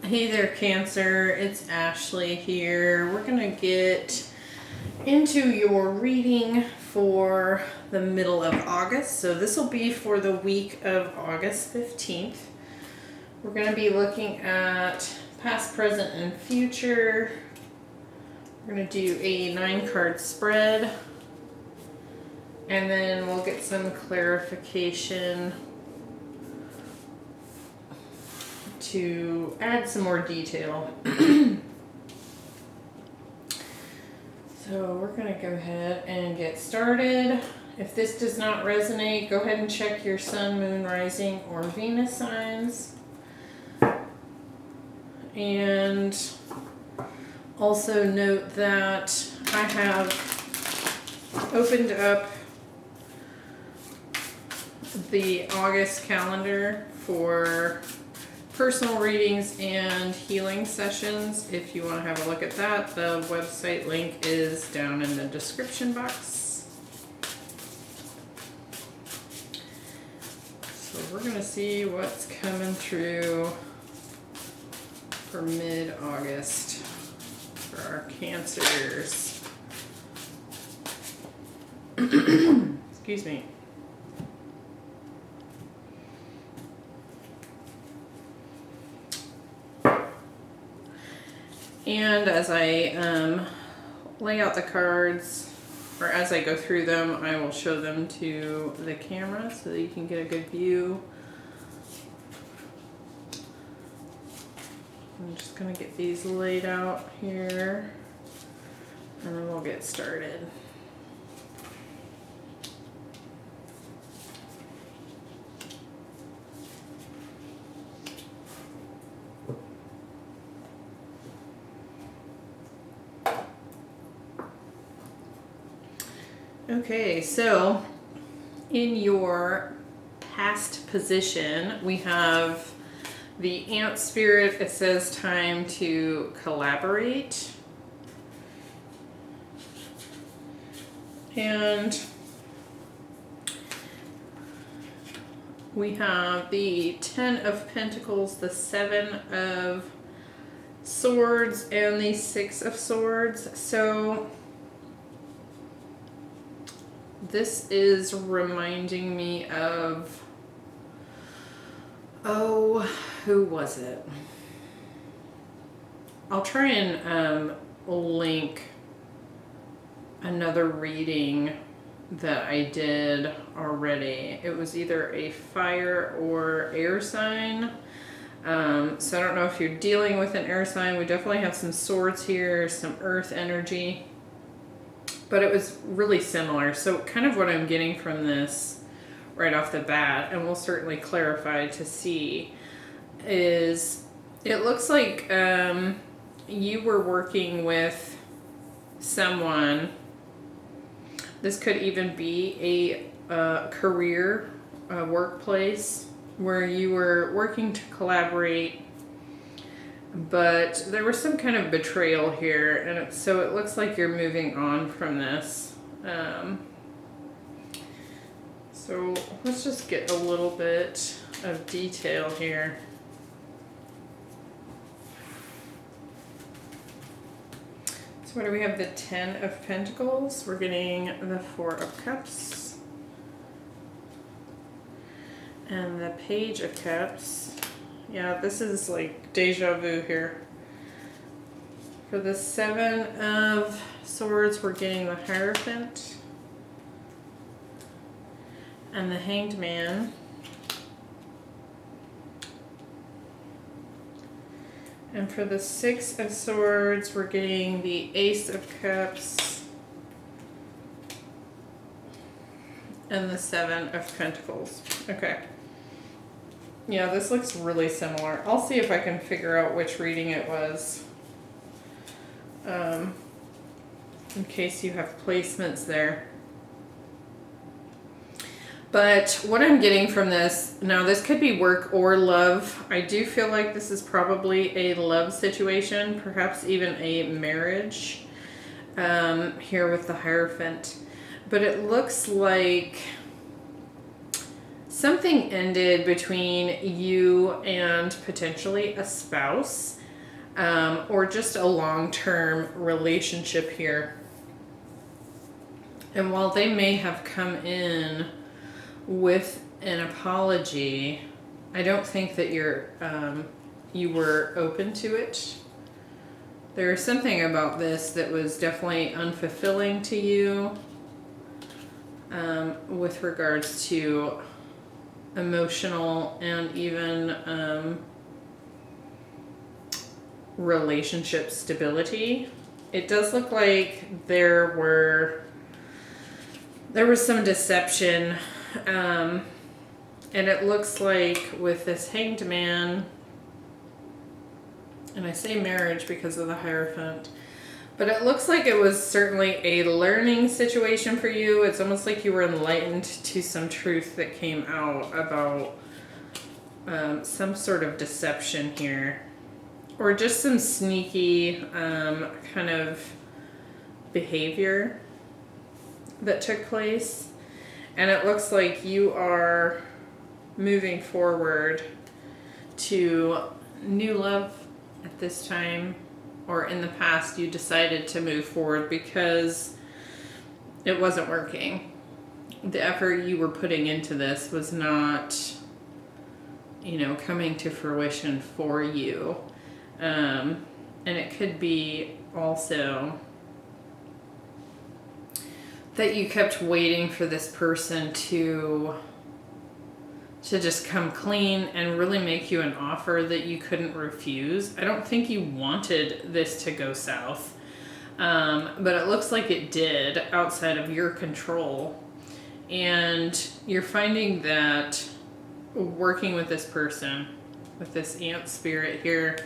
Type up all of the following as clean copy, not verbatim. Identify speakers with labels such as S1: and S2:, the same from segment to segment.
S1: Hey there, Cancer. It's Ashley here. We're going to get into your reading for the middle of August. So this will be for the week of August 15th. We're going to be looking at past, present, and future. We're going to do a 9-card spread. And then we'll get some clarification to add some more detail. So we're going to go ahead and get started. If this does not resonate, go ahead and check your sun, moon, rising, or Venus signs. And also note that I have opened up the August calendar for personal readings and healing sessions. If you want to have a look at that, the website link is down in the description box. So we're going to see what's coming through for mid-August for our Cancers. Excuse me. And as I lay out the cards, or as I go through them, I will show them to the camera so that you can get a good view. I'm just going to get these laid out here, and then we'll get started. Okay, so in your past position, we have the Ant Spirit. It says time to collaborate. And we have the 10 of Pentacles, the 7 of Swords, and the 6 of Swords. So this is reminding me of, who was it? I'll try and link another reading that I did already. It was either a fire or air sign. So I don't know if you're dealing with an air sign. We definitely have some swords here, some earth energy. But it was really similar. So kind of what I'm getting from this right off the bat, and we'll certainly clarify to see, is it looks like you were working with someone. This could even be a career, a workplace, where you were working to collaborate, but there was some kind of betrayal here, and so it looks like you're moving on from this. So let's just get a little bit of detail here. So what do we have? The 10 of Pentacles. We're getting the 4 of Cups. And the Page of Cups. Yeah, this is like deja vu here. For the 7 of Swords, we're getting the Hierophant and the Hanged Man. And for the 6 of Swords, we're getting the Ace of Cups and the 7 of Pentacles. Okay. Yeah, this looks really similar. I'll see if I can figure out which reading it was. In case you have placements there. But what I'm getting from this, now this could be work or love. I do feel like this is probably a love situation, perhaps even a marriage, here with the Hierophant. But it looks like something ended between you and potentially a spouse, or just a long-term relationship here. And while they may have come in with an apology, I don't think that you were open to it. There was something about this that was definitely unfulfilling to you, with regards to emotional and even relationship stability. It does look like there was some deception, and it looks like with this Hanged Man, and I say marriage because of the Hierophant, but it looks like it was certainly a learning situation for you. It's almost like you were enlightened to some truth that came out about some sort of deception here, or just some sneaky kind of behavior that took place. And it looks like you are moving forward to new love at this time, or in the past you decided to move forward because it wasn't working. The effort you were putting into this was not, coming to fruition for you. And it could be also that you kept waiting for this person to just come clean and really make you an offer that you couldn't refuse. I don't think you wanted this to go south, but it looks like it did, outside of your control. And you're finding that working with this person, with this ant spirit here,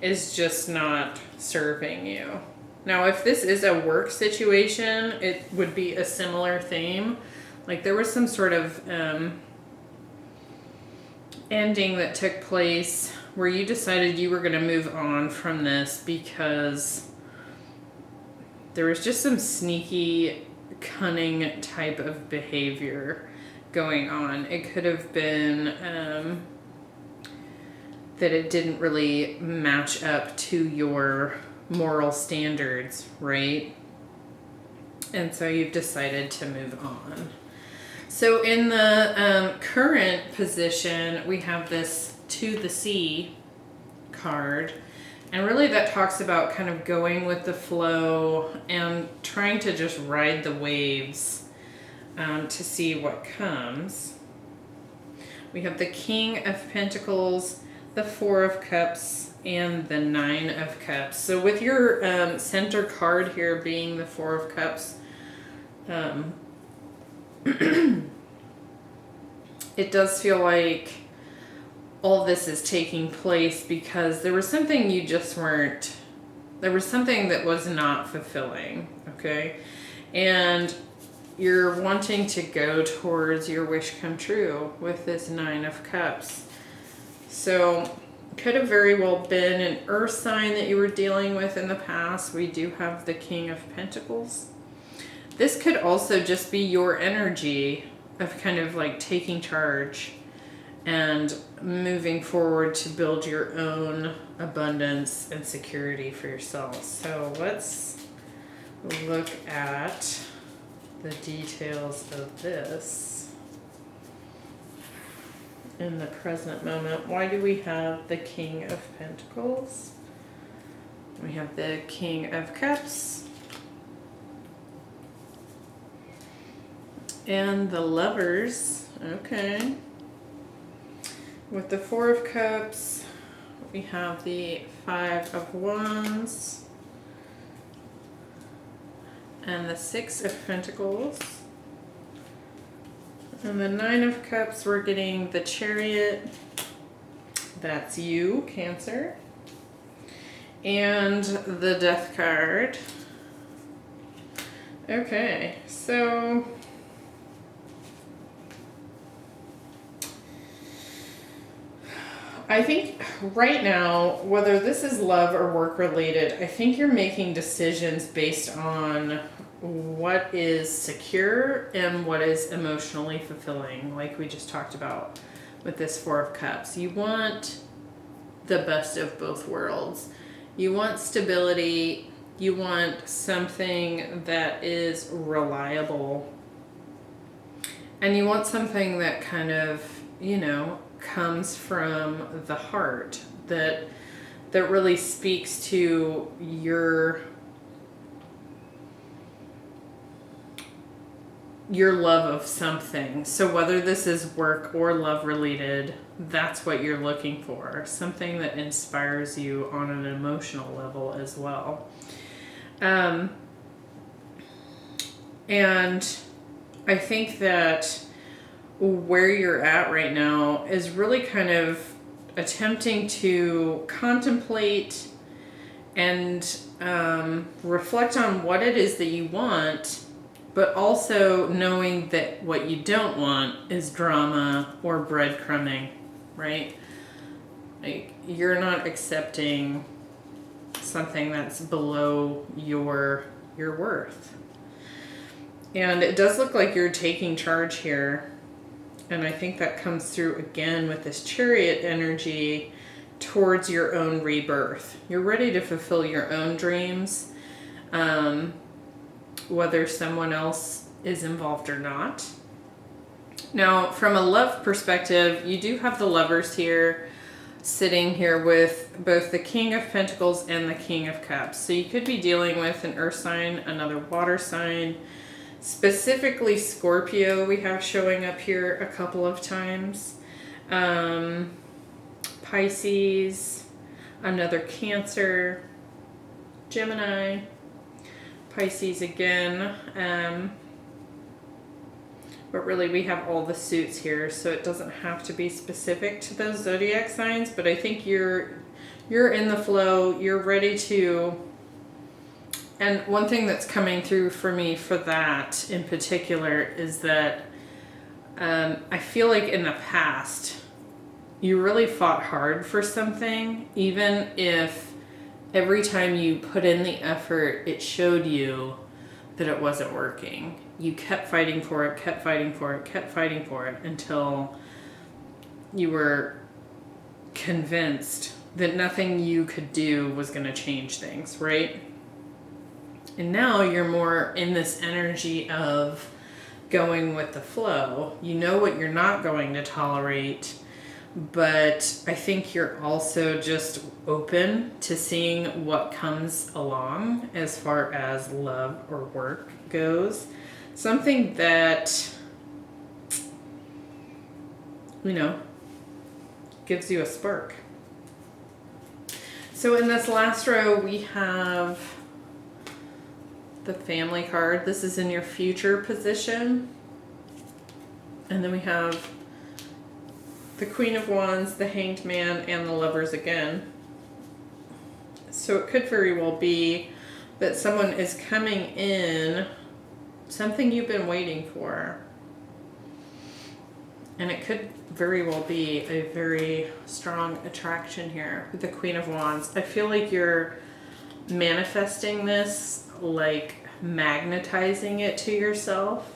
S1: is just not serving you. Now, if this is a work situation, it would be a similar theme. Like there was some sort of ending that took place where you decided you were going to move on from this because there was just some sneaky, cunning type of behavior going on. It could have been that it didn't really match up to your moral standards, right? And so you've decided to move on. So in the current position, we have this To the Sea card. And really that talks about kind of going with the flow and trying to just ride the waves to see what comes. We have the King of Pentacles, the Four of Cups, and the Nine of Cups. So with your center card here being the Four of Cups, it does feel like all this is taking place because there was something you just weren't, there was something that was not fulfilling, okay? And you're wanting to go towards your wish come true with this Nine of Cups. So could have very well been an earth sign that you were dealing with in the past. We do have the King of Pentacles. This could also just be your energy of kind of like taking charge and moving forward to build your own abundance and security for yourself. So let's look at the details of this in the present moment. Why do we have the King of Pentacles? We have the King of Cups and the Lovers. Okay. With the Four of Cups, we have the Five of Wands and the Six of Pentacles. And the Nine of Cups, we're getting the Chariot. That's you, Cancer. And the Death card. Okay, so I think right now, whether this is love or work related, I think you're making decisions based on what is secure and what is emotionally fulfilling, like we just talked about with this Four of Cups. You want the best of both worlds. You want stability. You want something that is reliable. And you want something that kind of, comes from the heart, that really speaks to your love of something. So whether this is work or love related, that's what you're looking for. Something that inspires you on an emotional level as well. And I think that where you're at right now is really kind of attempting to contemplate and reflect on what it is that you want, but also knowing that what you don't want is drama or breadcrumbing, right? Like, you're not accepting something that's below your worth. And it does look like you're taking charge here. And I think that comes through again with this Chariot energy towards your own rebirth. You're ready to fulfill your own dreams, whether someone else is involved or not. Now, from a love perspective, you do have the Lovers here, sitting here with both the King of Pentacles and the King of Cups. So you could be dealing with an earth sign, another water sign, specifically Scorpio we have showing up here a couple of times. Pisces, another Cancer, Gemini, Pisces again. But really we have all the suits here, so it doesn't have to be specific to those zodiac signs, but I think you're in the flow, you're ready to. And one thing that's coming through for me for that in particular is that I feel like in the past, you really fought hard for something, even if every time you put in the effort, it showed you that it wasn't working. You kept fighting for it, kept fighting for it, kept fighting for it until you were convinced that nothing you could do was going to change things, right? And now you're more in this energy of going with the flow. You know what you're not going to tolerate, but I think you're also just open to seeing what comes along as far as love or work goes. Something that, gives you a spark. So in this last row, we have the Family card. This is in your future position. And then we have the Queen of Wands, the Hanged Man, and the Lovers again. So it could very well be that someone is coming in, something you've been waiting for. And it could very well be a very strong attraction here with the Queen of Wands. I feel like you're manifesting this, like magnetizing it to yourself.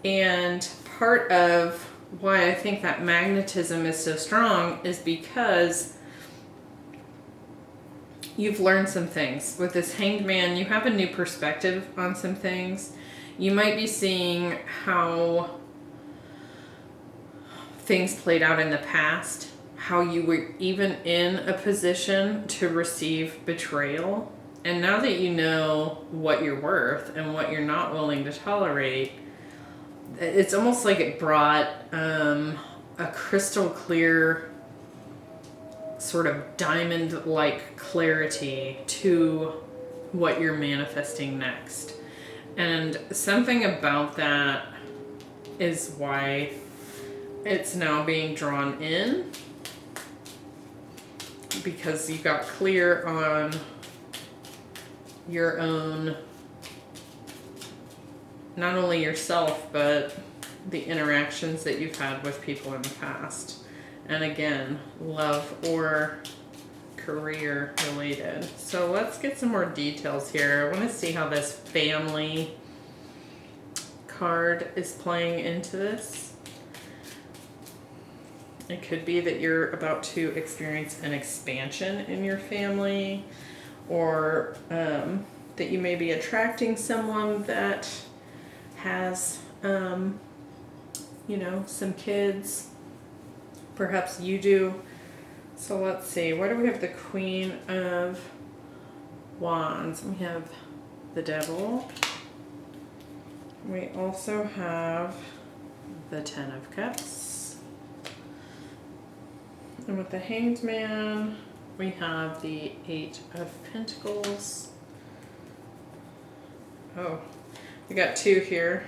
S1: And part of why I think that magnetism is so strong is because you've learned some things. With this Hanged Man, you have a new perspective on some things. You might be seeing how things played out in the past, how you were even in a position to receive betrayal. And now that you know what you're worth and what you're not willing to tolerate, it's almost like it brought a crystal clear, sort of diamond-like clarity to what you're manifesting next. And something about that is why it's now being drawn in, because you got clear on your own, not only yourself, but the interactions that you've had with people in the past. And again, love or career related. So let's get some more details here. I want to see how this family card is playing into this. It could be that you're about to experience an expansion in your family, or that you may be attracting someone that has, you know, some kids. Perhaps you do. So let's see, where do we have the Queen of Wands? We have the Devil. We also have the Ten of Cups. And with the Hanged Man, we have the Eight of Pentacles. Oh, we got two here.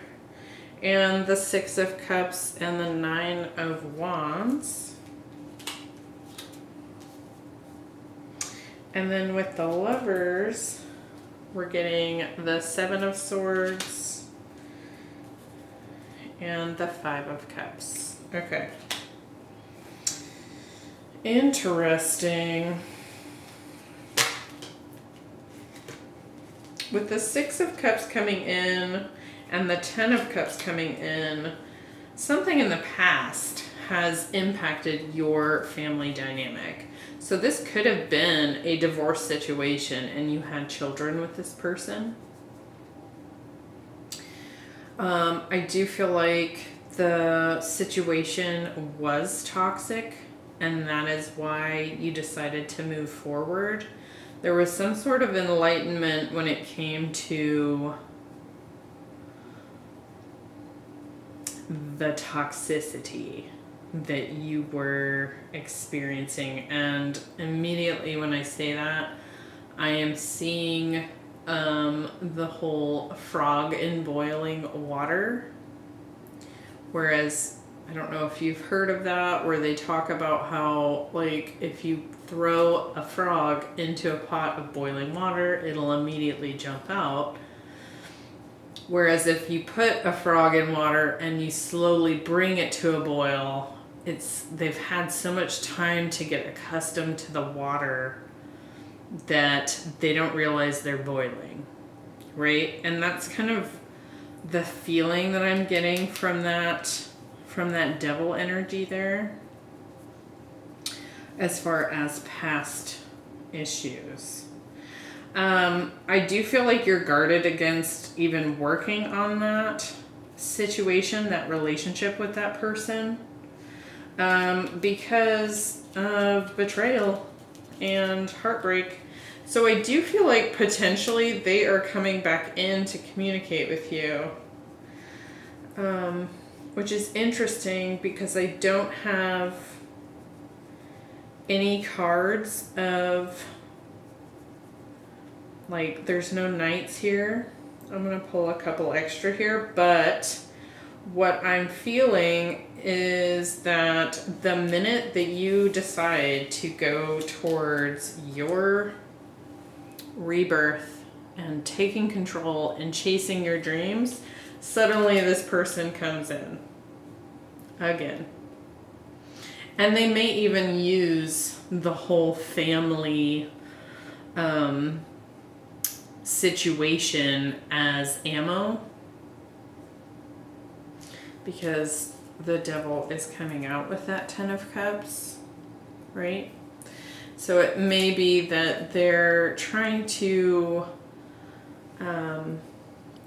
S1: And the Six of Cups and the Nine of Wands. And then with the Lovers, we're getting the Seven of Swords and the Five of Cups. Okay. Interesting. With the Six of Cups coming in and the Ten of Cups coming in, something in the past has impacted your family dynamic. So this could have been a divorce situation and you had children with this person. I do feel like the situation was toxic, and that is why you decided to move forward. There was some sort of enlightenment when it came to the toxicity that you were experiencing. And immediately when I say that, I am seeing the whole frog in boiling water. Whereas, I don't know if you've heard of that, where they talk about how, like, if you throw a frog into a pot of boiling water, it'll immediately jump out. Whereas if you put a frog in water and you slowly bring it to a boil, they've had so much time to get accustomed to the water that they don't realize they're boiling, right? And that's kind of the feeling that I'm getting from that devil energy there, as far as past issues. I do feel like you're guarded against even working on that situation, that relationship with that person, because of betrayal and heartbreak. So I do feel like potentially they are coming back in to communicate with you, which is interesting because I don't have any cards of, like, there's no knights here. I'm going to pull a couple extra here, but what I'm feeling is that the minute that you decide to go towards your rebirth and taking control and chasing your dreams, suddenly this person comes in again. And they may even use the whole family situation as ammo, because the devil is coming out with that Ten of Cups, right? So it may be that they're trying to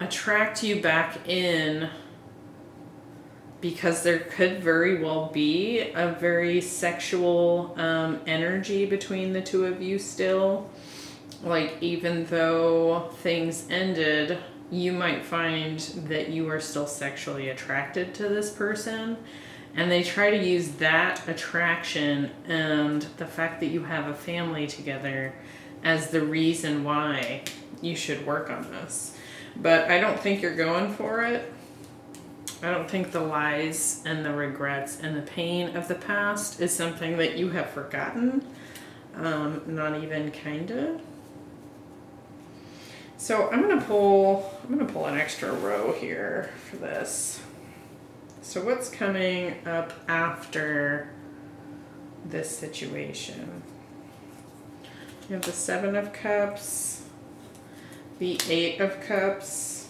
S1: attract you back in, because there could very well be a very sexual energy between the two of you still. Like, even though things ended, you might find that you are still sexually attracted to this person. And they try to use that attraction and the fact that you have a family together as the reason why you should work on this. But I don't think you're going for it. I don't think the lies and the regrets and the pain of the past is something that you have forgotten. Not even kinda. So I'm gonna pull an extra row here for this. So what's coming up after this situation? You have the Seven of Cups, the Eight of Cups,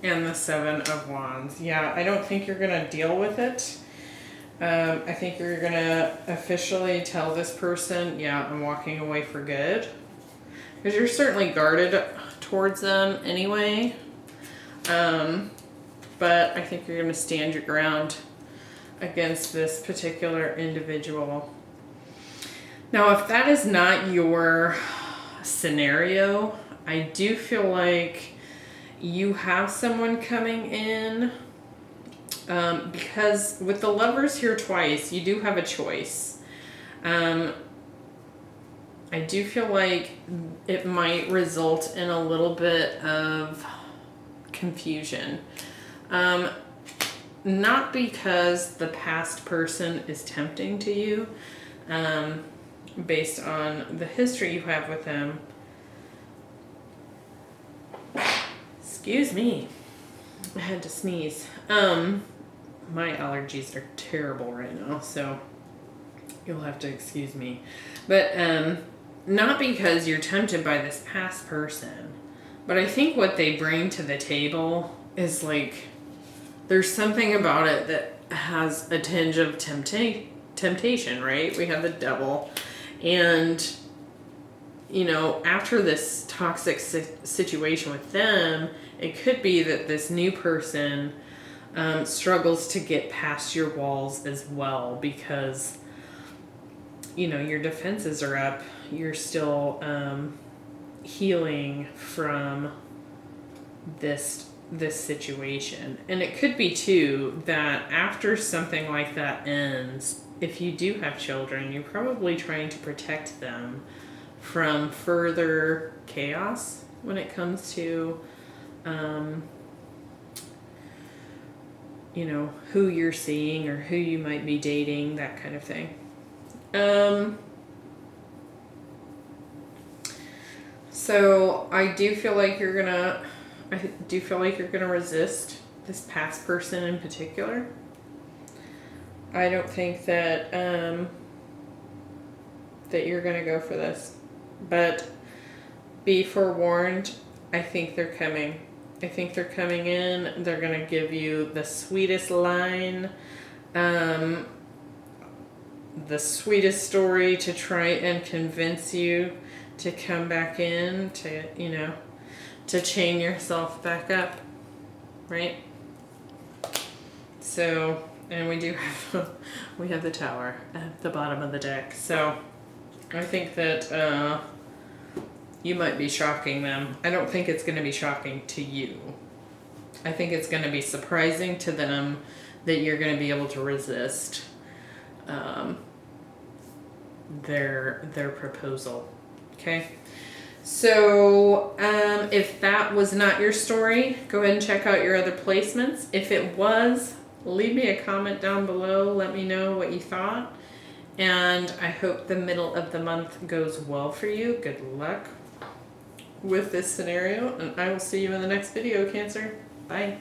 S1: and the Seven of Wands. Yeah, I don't think you're going to deal with it. I think you're going to officially tell this person, yeah, I'm walking away for good. Because you're certainly guarded towards them anyway. But I think you're going to stand your ground against this particular individual. Now, if that is not your scenario, I do feel like you have someone coming in, because with the Lovers here twice, you do have a choice. I do feel like it might result in a little bit of confusion. Not because the past person is tempting to you, based on the history you have with them. Excuse me. I had to sneeze. My allergies are terrible right now, so you'll have to excuse me. But not because you're tempted by this past person, but I think what they bring to the table is like, there's something about it that has a tinge of temptation, right? We have the Devil. And, you know, after this toxic situation with them, it could be that this new person struggles to get past your walls as well, because, you know, your defenses are up. You're still healing from this situation. And it could be too that after something like that ends, if you do have children, you're probably trying to protect them from further chaos when it comes to you know, who you're seeing or who you might be dating, that kind of thing. So I do feel like you're gonna resist this past person in particular. I don't think that that you're gonna go for this, but be forewarned. I think they're coming. I think they're coming in. They're gonna give you the sweetest line, the sweetest story to try and convince you to come back in, to, you know, to chain yourself back up, right? So, and we do have, we have the Tower at the bottom of the deck. So I think that you might be shocking them. I don't think it's going to be shocking to you. I think it's going to be surprising to them that you're going to be able to resist their proposal. Okay? So if that was not your story, go ahead and check out your other placements. If it was, leave me a comment down below. Let me know what you thought. And I hope the middle of the month goes well for you. Good luck with this scenario. And I will see you in the next video, Cancer. Bye.